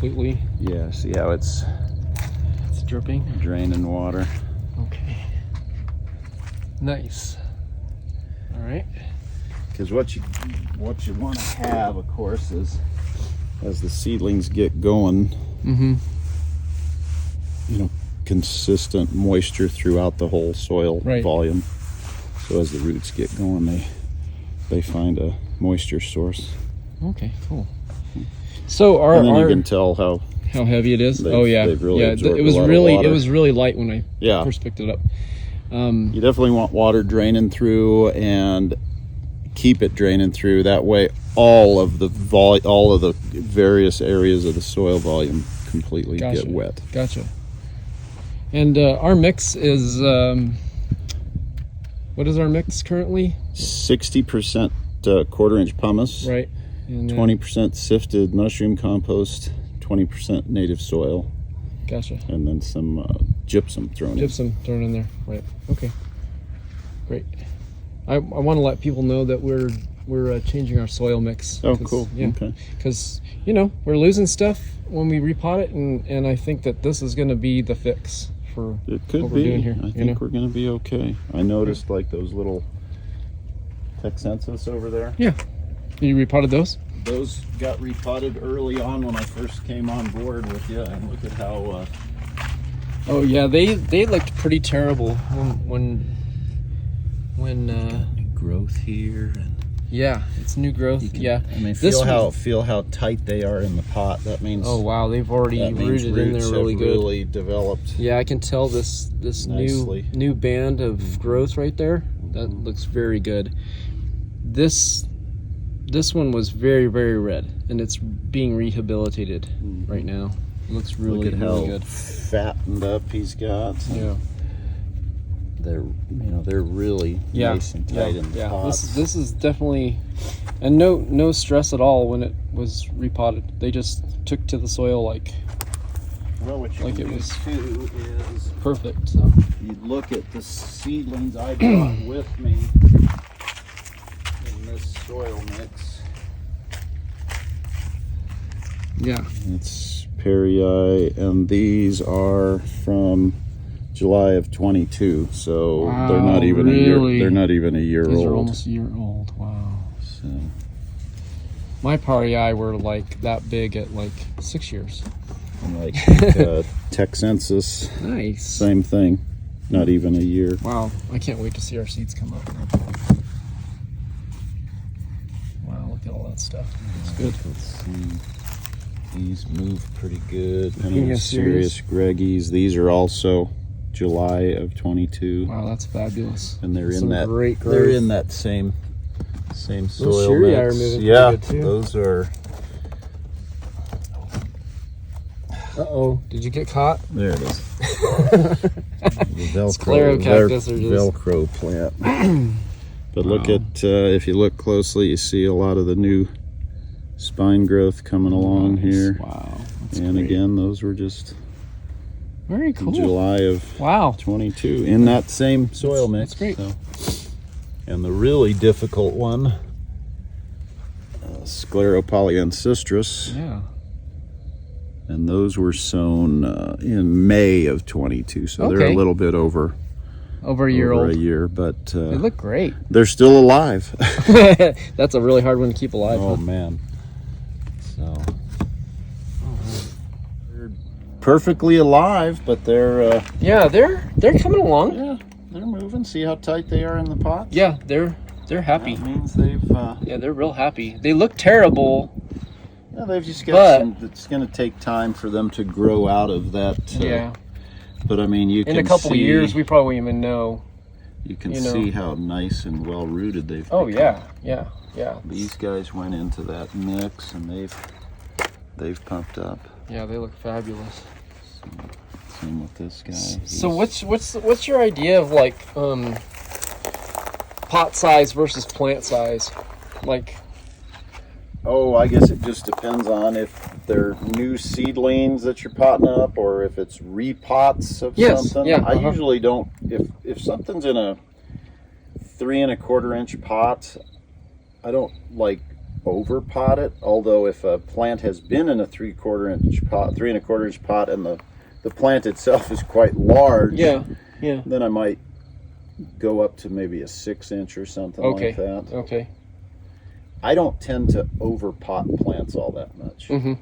completely. Yeah, see how it's dripping, draining water. Okay, nice. All right, because what you want to have, of course, is as the seedlings get going, you know, consistent moisture throughout the whole soil volume. So as the roots get going, they find a moisture source. Okay, cool. So and then you can tell how heavy it is. Really it was really light when I first picked it up. You definitely want water draining through, and keep it draining through. That way, all of the various areas of the soil volume completely get wet. Gotcha. And our mix is what is our mix currently? 60% quarter-inch pumice. Right. 20% sifted mushroom compost, 20% native soil. Gotcha. And then some gypsum thrown in there. Right. Okay. Great. I want to let people know that we're changing our soil mix. Oh, cool. Yeah. Okay. Because we're losing stuff when we repot it, and I think that this is going to be the fix for it could what be. We're doing here. I think we're going to be okay. I noticed like those little Cactus over there. Yeah. You repotted those? Those got repotted early on when I first came on board with you, and look at how. Oh yeah, they looked pretty terrible when new growth here, and it's new growth. I mean, feel how tight they are in the pot. That means. Oh wow, they've already rooted in there really good. Really developed. Yeah, I can tell this new band of growth right there. That looks very good. This one was very, very red, and it's being rehabilitated right now. It looks really, really good. Fattened up he's got. Yeah. They're really nice and tight in the pots. This is definitely, and no stress at all when it was repotted. They just took to the soil like it was too is perfect. So you look at the seedlings I brought with me in this soil mix. Yeah, it's Perryi, and these are from July of 22, so they're not even a year. They're not even a year old. These are almost a year old. Wow. So my Perryi were like that big at like 6 years. And like Texensis. Nice. Same thing. Not even a year. Wow. I can't wait to see our seeds come up. Wow, look at all that stuff. It's good. Let's see. These move pretty good. Serious Greggies. These are also July of 22. Wow, that's fabulous. And they're in that great growth. They're in that same soil mix. Are moving good too. Those are. Uh-oh, did you get caught? There it is. The Velcro cactus or just... Velcro plant. But look at, if you look closely, you see a lot of the new spine growth coming along here. Wow. And great. Again, those were just very cool. July of 22 in that same soil mix. That's great. So. And the really difficult one, Scleropolyanthistris. Yeah. And those were sown in May of 22, so they're a little bit over a year old. A year, but they look great. They're still alive. That's a really hard one to keep alive. Oh man. So they're perfectly alive, but they're they're coming along. Yeah, they're moving. See how tight they are in the pot? Yeah, they're happy. That means they've they're real happy. They look terrible. Yeah, they've just got it's going to take time for them to grow out of that. But I mean, in a couple of years, we probably won't even know. You can see how nice and well rooted they've become. Yeah. Yeah. These guys went into that mix, and they've pumped up. Yeah, they look fabulous. Same with this guy. So what's your idea of like pot size versus plant size, like? Oh, I guess it just depends on if they're new seedlings that you're potting up, or if it's repots of something. Yeah. I usually don't. If something's in a 3 1/4 inch pot, I don't like over pot it. Although if a plant has been in a 3/4 inch pot, 3 1/4 inch pot, and the plant itself is quite large, yeah. then I might go up to maybe a 6 inch or something Okay. like that. Okay. I don't tend to over pot plants all that much. Mm-hmm.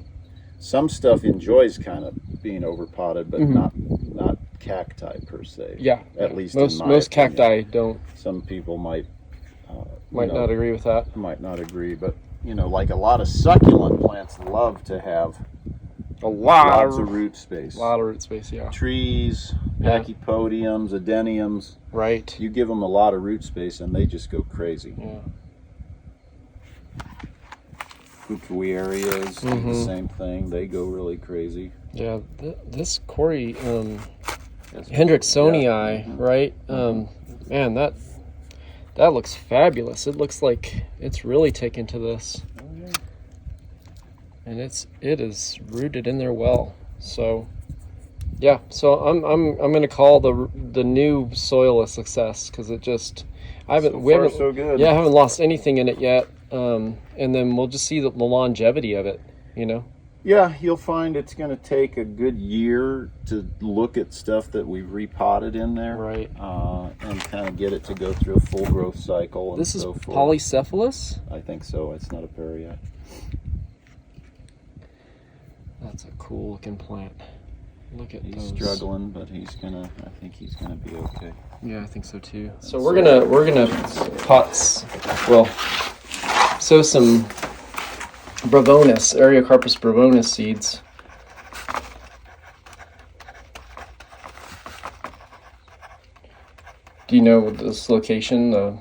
Some stuff enjoys kind of being over potted, but not cacti per se. Yeah. At least most in my opinion. cacti don't. Some people might Not agree with that. Might not agree, but like a lot of succulent plants love to have lots of root space. A lot of root space, yeah. Trees, pachypodiums, adeniums. Right. You give them a lot of root space and they just go crazy. Yeah. Cucuarias do the same thing. They go really crazy. Yeah, this Corey Hendricksonii, right? Man, that looks fabulous. It looks like it's really taken to this, and it is rooted in there well. So, yeah. So I'm gonna call the new soil a success because it just So good. Yeah, I haven't lost anything in it yet. And then we'll just see the longevity of it, Yeah, you'll find it's going to take a good year to look at stuff that we've repotted in there. Right. And kind of get it to go through a full growth cycle and This is so forth. polycephalus? I think so. It's not a pear yet. That's a cool looking plant. Look at He's those. struggling, but I think he's gonna be okay. Yeah, I think so too. So we're gonna sow some Bravonus, Areocarpus bravonus seeds. Do you know this location, the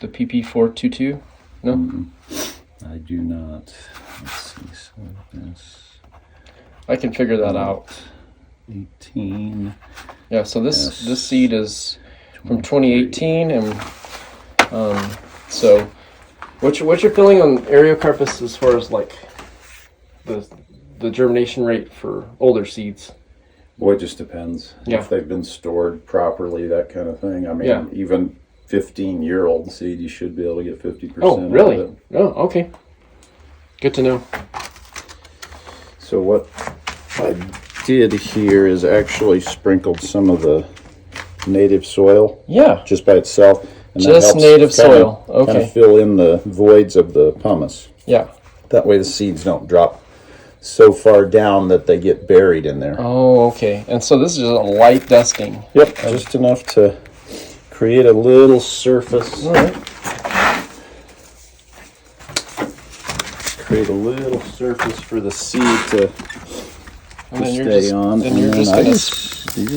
PP422? No? I do not. Let's see. So this I can figure that out. 18. Yeah, so this seed is from 2018, and so what's your feeling on Areocarpus as far as like the germination rate for older seeds? Boy, it just depends. Yeah. If they've been stored properly, that kind of thing. I mean, even 15-year-old seed, you should be able to get 50%. Oh, really? Of it. Oh, okay. Good to know. So what I did here is actually sprinkled some of the native soil. Yeah. Just by itself. And Just that helps native soil. Kind Okay. of fill in the voids of the pumice. Yeah. That way the seeds don't drop so far down that they get buried in there. Oh, okay. And so this is just a light dusting. Yep, just enough to create a little surface. All right. Create a little surface for the seed to And then stay on. Then you're just gonna You're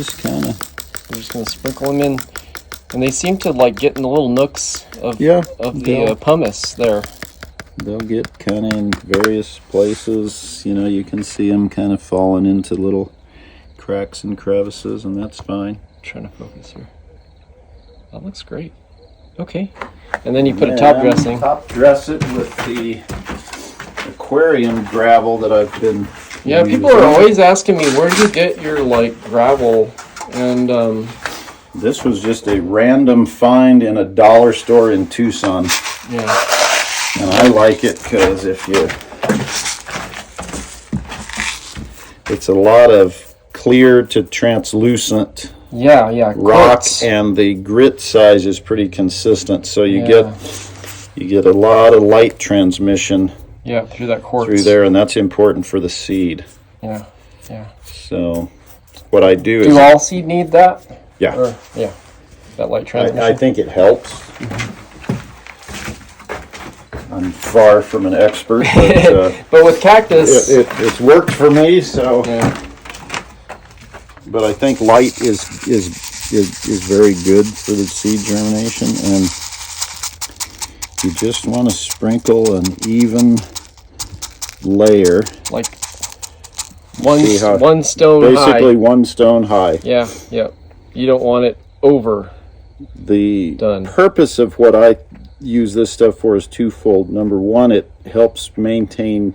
just gonna sprinkle them in, and they seem to like get in the little nooks of they'll- pumice there. They'll get kind of in various places. You can see them kind of falling into little cracks and crevices, and that's fine. Trying to focus here. That looks great. Okay. And then you put a top dressing. Top dress it with the aquarium gravel that I've been Yeah, people using. are always asking me, where do you get your like gravel? And This was just a random find in a dollar store in Tucson. yeah. And I like it because it's a lot of clear to translucent Yeah, rock, quartz. and the grit size is pretty consistent. So you Yeah. get a lot of light transmission Yeah, through that quartz. through there, and that's important for the seed. Yeah. So what I do is Do all seed need that? yeah, Or, yeah. That light transmission. I think it helps. I'm far from an expert, but But with cactus, it's worked for me. So, yeah. but I think light is very good for the seed germination, and you just want to sprinkle an even layer, Like one stone basically high. 1 stone high. Yeah. You don't want it over. The Done. purpose of what I use this stuff for is twofold. Number one, it helps maintain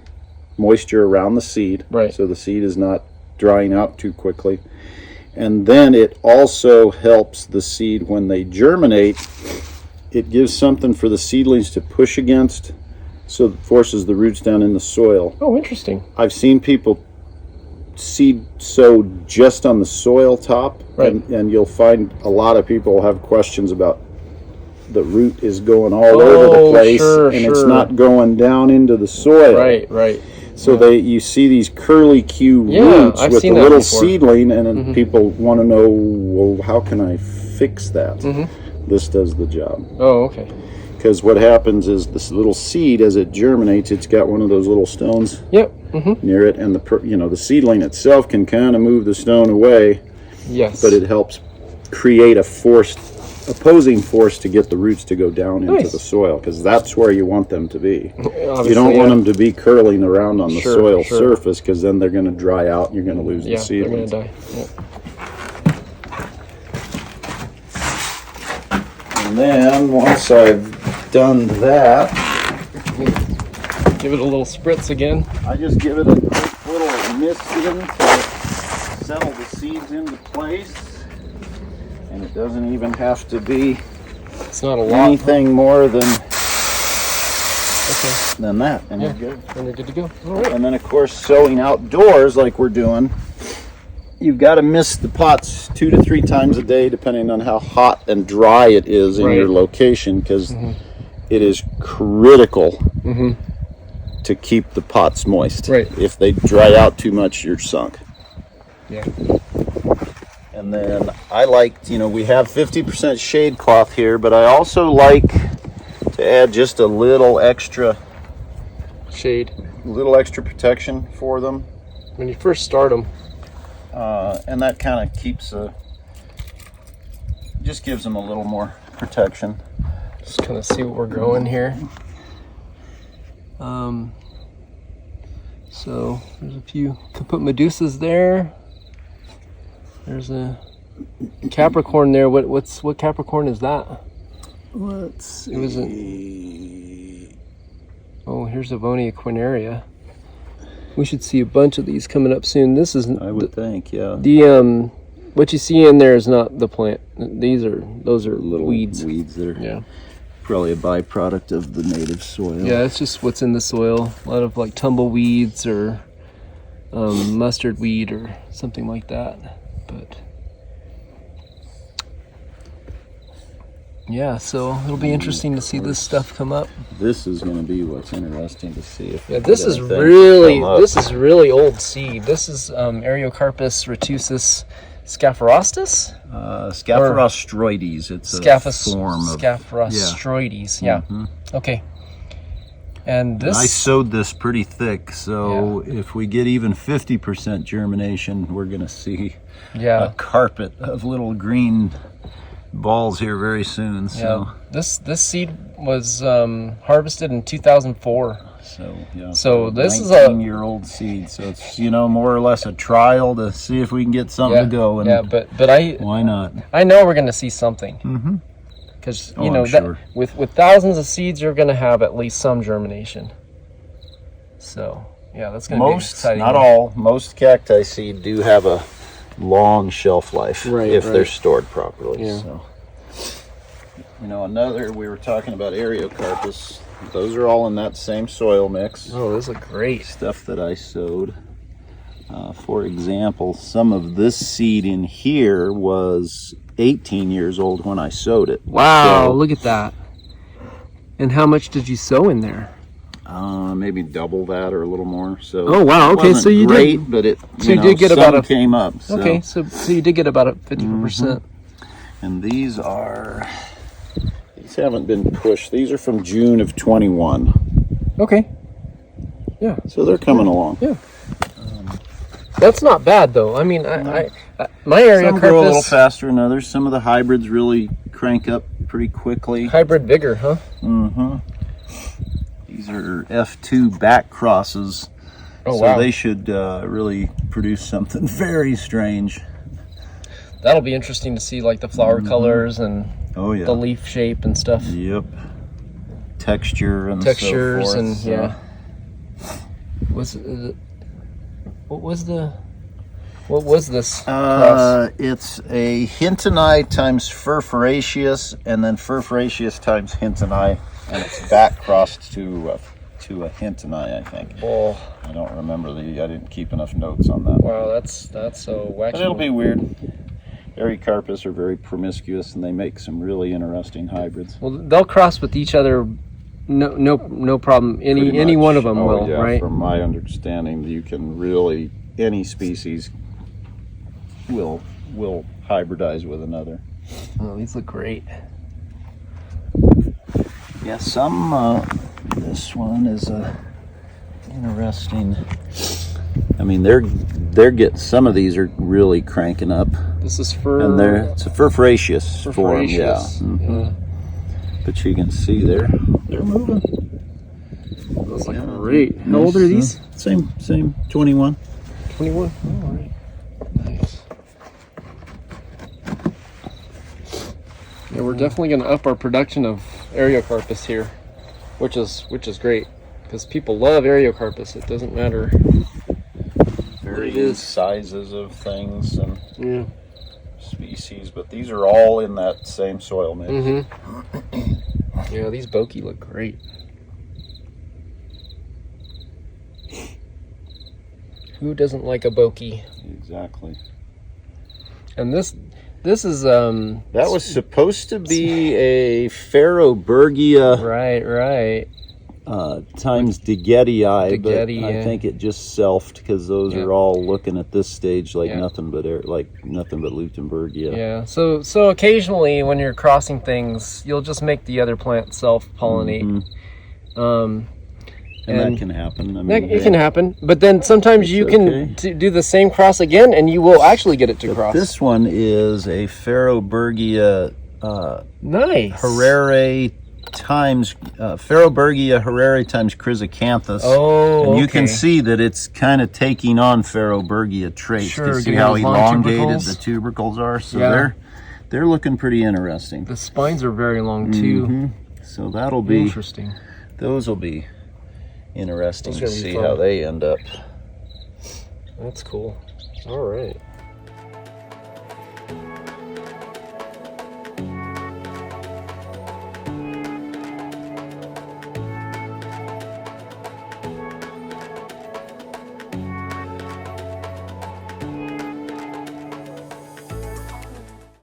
moisture around the seed, Right. so the seed is not drying out too quickly. And then it also helps the seed when they germinate. It gives something for the seedlings to push against so it forces the roots down in the soil. Oh, interesting. I've seen people seed sow just on the soil top, Right. and you'll find a lot of people have questions about the root is going all over the place, it's not going down into the soil. Right. So you see these curly Q roots I've with seen the that little before. seedling, and then people want to know, well, how can I fix that? This does the job. Oh, okay. Because what happens is this little seed, as it germinates, it's got one of those little stones Yep. near it, and the seedling itself can kind of move the stone away, Yes. but it helps create a opposing force to get the roots to go down into the soil, because that's where you want them to be. Obviously, You don't want them to be curling around on the Sure, soil sure. surface, because then they're going to dry out and you're going to lose the Yeah, they're seedlings. gonna die. Yep. And then once I've done that, Give it a little spritz again. I just give it a quick little misting to settle the seeds into place. And it doesn't even have to be It's not a lot. anything more than Okay. that, and Yeah. you're good. Then you're good to go. All right. And then, of course, sowing outdoors like we're doing, you've got to mist the pots 2 to 3 times a day, depending on how hot and dry it is in your location, because it is critical to keep the pots moist. Right. If they dry out too much, you're sunk. Yeah. And then I like, we have 50% shade cloth here, but I also like to add just a little extra Shade. protection for them. When you first start them. And that kind of just gives them a little more protection. Just kind of see what we're growing here. So there's a few. Could put Medusas there. There's a Capricorn there. What Capricorn is that? Let's see. It was here's Avonia quinaria. We should see a bunch of these coming up soon. This is I would think, yeah. the what you see in there is not the plant. Those are little weeds. Weeds that are Yeah. probably a byproduct of the native soil. Yeah, it's just what's in the soil. A lot of like tumbleweeds or mustard weed or something like that. But yeah, so it'll be interesting to see this stuff come up. This is going to be what's interesting to see. This is really old seed. This is Ariocarpus retusus scaphorostis. Scaphorostroides. It's a form of Scaphorostroides. Yeah. Okay. And this, I sowed this pretty thick, so if we get even 50% germination, we're going to see a carpet of little green balls here very soon. So this seed was harvested in 2004. So this is a 19-year-old seed. So it's more or less a trial to see if we can get something to go. And but why not? I know we're going to see something. Because with thousands of seeds, you're going to have at least some germination. So that's going to be exciting. Not all. Most cacti seed do have a long shelf life if they're stored properly. Yeah. So, we were talking about Ariocarpus. Those are all in that same soil mix. Oh, those look great. Stuff that I sowed. For example, some of this seed in here was 18 years old when I sowed it. Wow, look at that. And how much did you sow in there? Maybe double that or a little more. So oh wow, okay, so you did, but it you did get about came up. So. Okay, so you did get about a 50%. And these haven't been pushed. These are from June of 21. Okay. Yeah. So they're coming along. Yeah. That's not bad though. I mean, my area some grow a little faster than others. Some of the hybrids really crank up pretty quickly. Hybrid vigor, huh? These are F2 back crosses. Oh, so they should really produce something very strange. That'll be interesting to see, like the flower colors and the leaf shape and stuff. Yep. Textures and so forth. And what was this cross? It's a Hintoni times Furfuraceus, and then Furfuraceus times Hintoni, and it's back crossed to to a hint and I think. Oh, I don't remember I didn't keep enough notes on that. wow, that's so wacky. But it'll be weird. Areocarpus are very promiscuous, and they make some really interesting hybrids. Well, they'll cross with each other. No problem. Any one of them will, yeah, right? From my understanding, you can really, any species will hybridize with another. Oh, these look great. Yeah, this one is interesting. I mean, they're getting, some of these are really cranking up. This is fur. And it's a furfraceous form, yeah. Mm-hmm. Yeah. But you can see they're moving. Those look great. How old are these? Same, 21. 21. All right. Nice. Yeah, we're definitely going to up our production of Areocarpus here, which is great because people love Areocarpus. It doesn't matter. Various sizes of things and species, but these are all in that same soil mix. Mm-hmm. Yeah, these bokeh look great. Who doesn't like a bokeh? Exactly. And this is that was supposed to be a Ferrobergia right times DeGettii, but yeah. I think it just selfed because those are all looking at this stage like nothing but Leutenbergia. Yeah. So occasionally when you're crossing things, you'll just make the other plant self-pollinate. Mm-hmm. And that can happen. I mean, it can happen, but then sometimes you can do the same cross again, and you will actually get it to cross. This one is a Ferrobergia nice Herrera times Ferrobergia Herrera times Chrysocanthus. Oh, and you can see that it's kind of taking on Ferrobergia traits. Sure, you see how elongated the tubercles are? So they're looking pretty interesting. The spines are very long too. Mm-hmm. So that'll be interesting. Those will be interesting to see fun. how they end up. That's cool. All right.